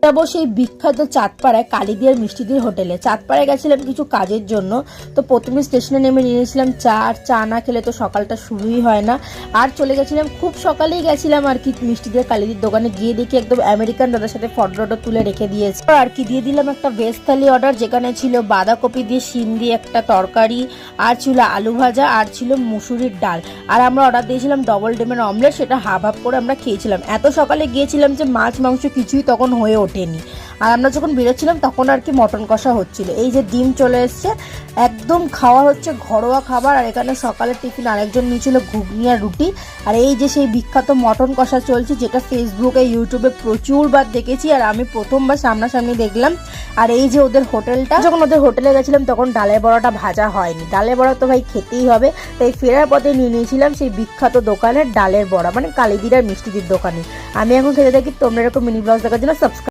যাবো সেই বিখ্যাত চাঁদপাড়ায় কালীদিয়ার মিষ্টিদির হোটেলে। চাঁদপাড়ায় গেছিলাম কিছু কাজের জন্য, তো প্রথমে স্টেশনে নেমে নিয়ে নিয়েছিলাম চা, আর চা না খেলে তো সকালটা শুরুই হয় না। আর চলে গেছিলাম, খুব সকালেই গেছিলাম আর কি মিষ্টিদির কালীদির দোকানে। গিয়ে দেখি একদম আমেরিকান দাদার সাথে ফটো তুলে রেখে দিয়েছে আর কি। দিয়ে দিলাম একটা ভেজ থালি অর্ডার, যেখানে ছিল বাঁধাকপি দিয়ে শিম দিয়ে একটা তরকারি, আর ছিল আলু ভাজা, আর ছিল মুসুরির ডাল। আর আমরা অর্ডার দিয়েছিলাম ডবল ডিমের অমলেট, সেটা হাফ হাফ করে আমরা খেয়েছিলাম। এত সকালে গিয়েছিলাম যে মাছ মাংস কিছুই তখন হয়ে ওঠেনি। আর আমরা যখন বেরোচ্ছিলাম তখন আর কি মটন কষা হচ্ছিল। এই যে ডিম চলে এসছে, একদম খাওয়া হচ্ছে ঘরোয়া খাবার। আর এখানে সকালের টিফিন আরেকজন নিয়েছিল ঘুগনি আর রুটি। আর এই যে সেই বিখ্যাত মটন কষা চলছে, যেটা ফেসবুকে ইউটিউবে প্রচুরবার দেখেছি, আর আমি প্রথমবার সামনাসামনি দেখলাম। আর এই যে ওদের হোটেলটা, যখন ওদের হোটেলে গেছিলাম তখন ডালের বড়াটা ভাজা হয়নি। ডালের বড়া তো ভাই খেতেই হবে, তাই ফেরার পথে নিয়ে নিয়েছিলাম সেই বিখ্যাত দোকানের ডালের বড়া, মানে কালীদির আর মিষ্টিদির দোকানে। আমি এখন খেতে থাকি। তোমরা এরকম মিনি ব্লগ দেখার জন্য সাবস্ক্রাইব